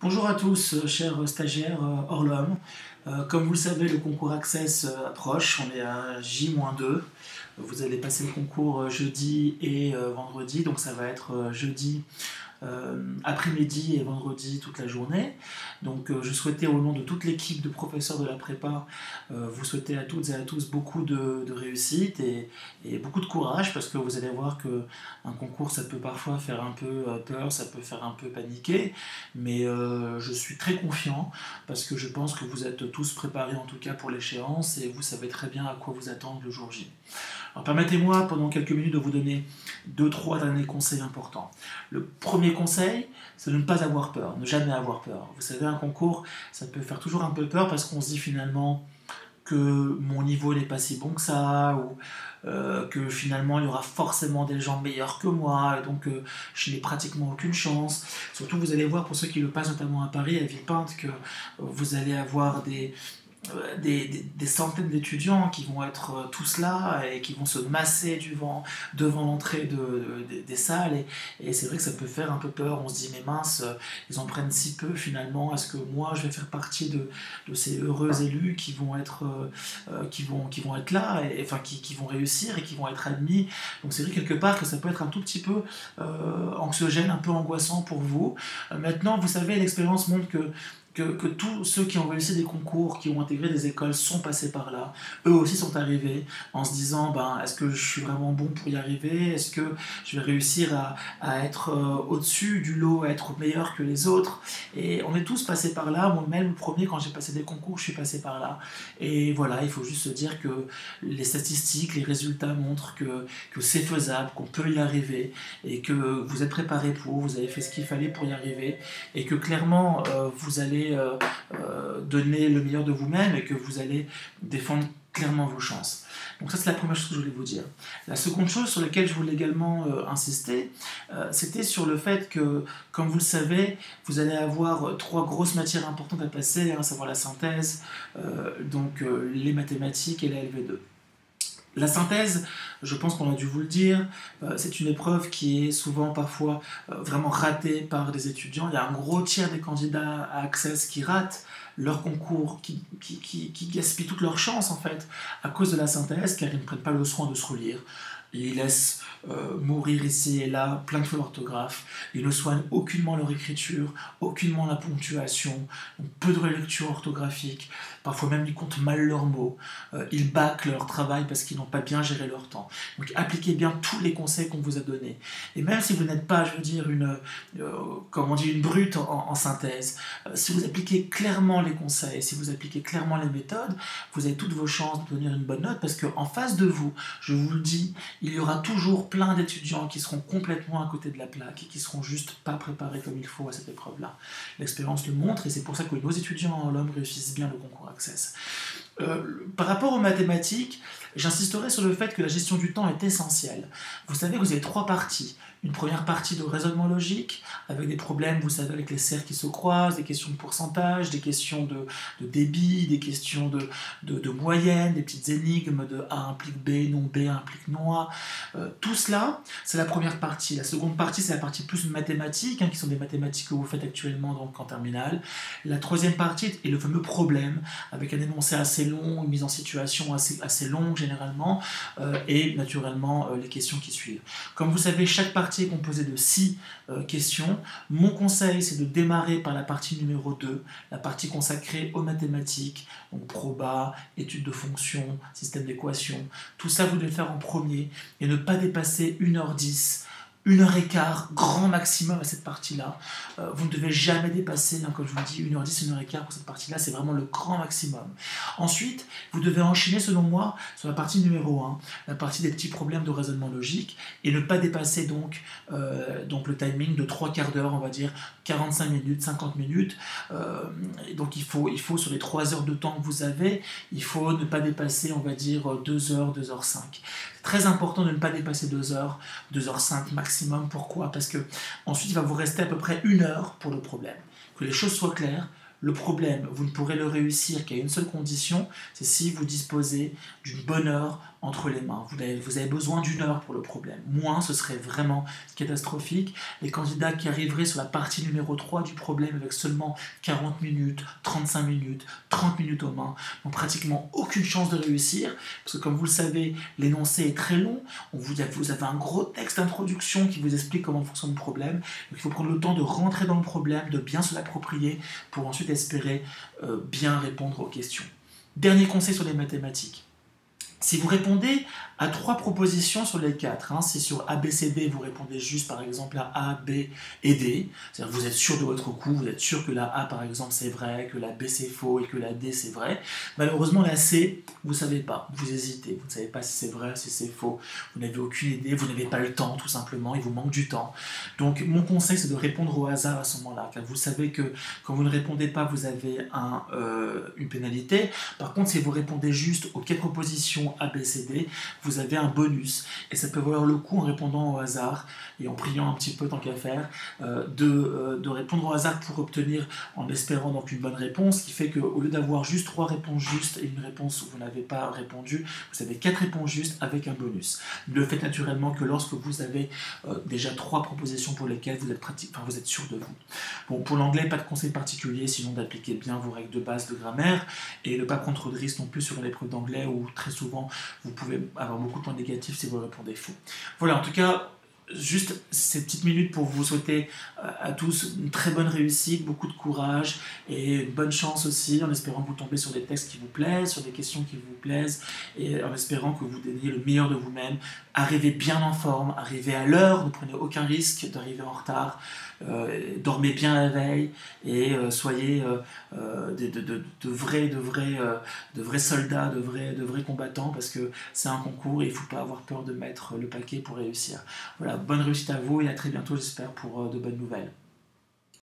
Bonjour à tous, chers stagiaires hors l'homme. Comme vous le savez, le concours Access approche, on est à J-2. Vous allez passer le concours jeudi et vendredi, donc ça va être jeudi après-midi et vendredi toute la journée. Donc je souhaitais au nom de toute l'équipe de professeurs de la prépa vous souhaiter à toutes et à tous beaucoup de réussite et beaucoup de courage, parce que vous allez voir qu'un concours ça peut parfois faire un peu peur, ça peut faire un peu paniquer, mais je suis très confiant parce que je pense que vous êtes tous préparés en tout cas pour l'échéance et vous savez très bien à quoi vous attendre le jour J. Alors permettez-moi pendant quelques minutes de vous donner 2-3 derniers conseils importants. Le premier conseil, c'est de ne pas avoir peur, ne jamais avoir peur. Vous savez, un concours, ça peut faire toujours un peu peur parce qu'on se dit finalement que mon niveau n'est pas si bon que ça, ou que finalement il y aura forcément des gens meilleurs que moi, et donc je n'ai pratiquement aucune chance. Surtout, vous allez voir, pour ceux qui le passent notamment à Paris, à Villepinte, que vous allez avoir des centaines d'étudiants qui vont être tous là et qui vont se masser devant l'entrée des salles, et c'est vrai que ça peut faire un peu peur. On se dit mais mince, ils en prennent si peu finalement, est-ce que moi je vais faire partie de ces heureux élus qui vont être là, et, enfin qui vont réussir et qui vont être admis. Donc c'est vrai quelque part que ça peut être un tout petit peu anxiogène, un peu angoissant pour vous. Maintenant, vous savez, l'expérience montre que tous ceux qui ont réussi des concours, qui ont intégré des écoles, sont passés par là. Eux aussi sont arrivés en se disant est-ce que je suis vraiment bon pour y arriver? Est-ce que je vais réussir à être au-dessus du lot, à être meilleur que les autres? Et on est tous passés par là. Moi-même, le premier, quand j'ai passé des concours, je suis passé par là. Et voilà, il faut juste se dire que les statistiques, les résultats montrent que c'est faisable, qu'on peut y arriver, et que vous êtes préparés vous avez fait ce qu'il fallait pour y arriver, et que clairement, vous allez donner le meilleur de vous-même et que vous allez défendre clairement vos chances. Donc ça, c'est la première chose que je voulais vous dire. La seconde chose sur laquelle je voulais également insister, c'était sur le fait que, comme vous le savez, vous allez avoir 3 grosses matières importantes à passer, à savoir la synthèse, les mathématiques et la LV2. La synthèse, je pense qu'on a dû vous le dire, c'est une épreuve qui est souvent, parfois, vraiment ratée par des étudiants. Il y a un gros tiers des candidats à Access qui ratent leur concours, qui gaspillent toutes leurs chances, en fait, à cause de la synthèse, car ils ne prennent pas le soin de se relire. Ils laissent mourir ici et là plein de fautes d'orthographe. Ils ne soignent aucunement leur écriture, aucunement la ponctuation, peu de relecture orthographique. Parfois même ils comptent mal leurs mots. Ils bâclent leur travail parce qu'ils n'ont pas bien géré leur temps. Donc appliquez bien tous les conseils qu'on vous a donnés. Et même si vous n'êtes pas, je veux dire, une brute en synthèse, si vous appliquez clairement les conseils, si vous appliquez clairement les méthodes, vous avez toutes vos chances d'obtenir une bonne note, parce qu'en face de vous, je vous le dis, il y aura toujours plein d'étudiants qui seront complètement à côté de la plaque et qui seront juste pas préparés comme il faut à cette épreuve-là. L'expérience le montre, et c'est pour ça que nos étudiants en l'homme réussissent bien le concours Access. Par rapport aux mathématiques, j'insisterai sur le fait que la gestion du temps est essentielle. Vous savez que vous avez 3 parties. Une première partie de raisonnement logique, avec des problèmes, vous savez, avec les cercles qui se croisent, des questions de pourcentage, des questions de débit, des questions de moyenne, des petites énigmes de A implique B, non B implique non A. Tout cela, c'est la première partie. La seconde partie, c'est la partie plus mathématique, qui sont des mathématiques que vous faites actuellement donc en terminale. La troisième partie est le fameux problème, avec un énoncé assez long, une mise en situation assez longue généralement, et naturellement les questions qui suivent. Comme vous savez, chaque partie est composée de 6 questions. Mon conseil, c'est de démarrer par la partie numéro 2, la partie consacrée aux mathématiques, donc proba, études de fonctions, système d'équations. Tout ça, vous devez le faire en premier et ne pas dépasser 1h10, 1h15, grand maximum à cette partie-là. Vous ne devez jamais dépasser, comme je vous le dis, 1h10, 1h15 pour cette partie-là, c'est vraiment le grand maximum. Ensuite, vous devez enchaîner, selon moi, sur la partie numéro 1, la partie des petits problèmes de raisonnement logique, et ne pas dépasser donc le timing de 3/4 d'heure, on va dire 45 minutes, 50 minutes. Donc il faut, sur les 3 heures de temps que vous avez, il faut ne pas dépasser, on va dire, 2 heures, 2h05. C'est très important de ne pas dépasser 2 heures, 2h05 maximum. Pourquoi? Parce que ensuite il va vous rester à peu près 1 heure pour le problème. Que les choses soient claires, le problème, vous ne pourrez le réussir qu'à une seule condition, c'est si vous disposez d'une bonne heure entre les mains. Vous avez besoin d'une heure pour le problème. Moins, ce serait vraiment catastrophique. Les candidats qui arriveraient sur la partie numéro 3 du problème avec seulement 40 minutes, 35 minutes, 30 minutes aux mains n'ont pratiquement aucune chance de réussir, parce que comme vous le savez, l'énoncé est très long. Vous avez un gros texte d'introduction qui vous explique comment fonctionne le problème. Donc il faut prendre le temps de rentrer dans le problème, de bien se l'approprier pour ensuite espérer bien répondre aux questions. Dernier conseil sur les mathématiques. Si vous répondez à 3 propositions sur les 4, si sur A, B, C, D, vous répondez juste par exemple à A, B et D, c'est-à-dire que vous êtes sûr de votre coup, vous êtes sûr que la A par exemple c'est vrai, que la B c'est faux et que la D c'est vrai, malheureusement la C, vous ne savez pas, vous hésitez, vous ne savez pas si c'est vrai, si c'est faux, vous n'avez aucune idée, vous n'avez pas le temps tout simplement, il vous manque du temps. Donc mon conseil c'est de répondre au hasard à ce moment-là, car vous savez que quand vous ne répondez pas, vous avez une pénalité. Par contre, si vous répondez juste aux 4 propositions A, B, C, D, vous avez un bonus. Et ça peut valoir le coup en répondant au hasard et en priant un petit peu tant qu'à faire, de répondre au hasard pour obtenir, en espérant donc une bonne réponse, ce qui fait qu'au lieu d'avoir juste 3 réponses justes et une réponse où vous n'avez pas répondu, vous avez 4 réponses justes avec un bonus. Ne le faites naturellement que lorsque vous avez déjà 3 propositions pour lesquelles vous êtes sûr de vous. Bon, pour l'anglais, pas de conseil particulier, sinon d'appliquer bien vos règles de base de grammaire et ne pas prendre trop de risques non plus sur l'épreuve d'anglais où très souvent vous pouvez avoir beaucoup de points négatifs si vous répondez faux. Voilà, en tout cas, juste ces petites minutes pour vous souhaiter à tous une très bonne réussite, beaucoup de courage et une bonne chance aussi, en espérant que vous tombez sur des textes qui vous plaisent, sur des questions qui vous plaisent et en espérant que vous donniez le meilleur de vous-même. Arrivez bien en forme, arrivez à l'heure, ne prenez aucun risque d'arriver en retard, dormez bien la veille et soyez de vrais soldats, de vrais combattants, parce que c'est un concours et il ne faut pas avoir peur de mettre le paquet pour réussir. Voilà, bonne réussite à vous et à très bientôt, j'espère, pour de bonnes nouvelles.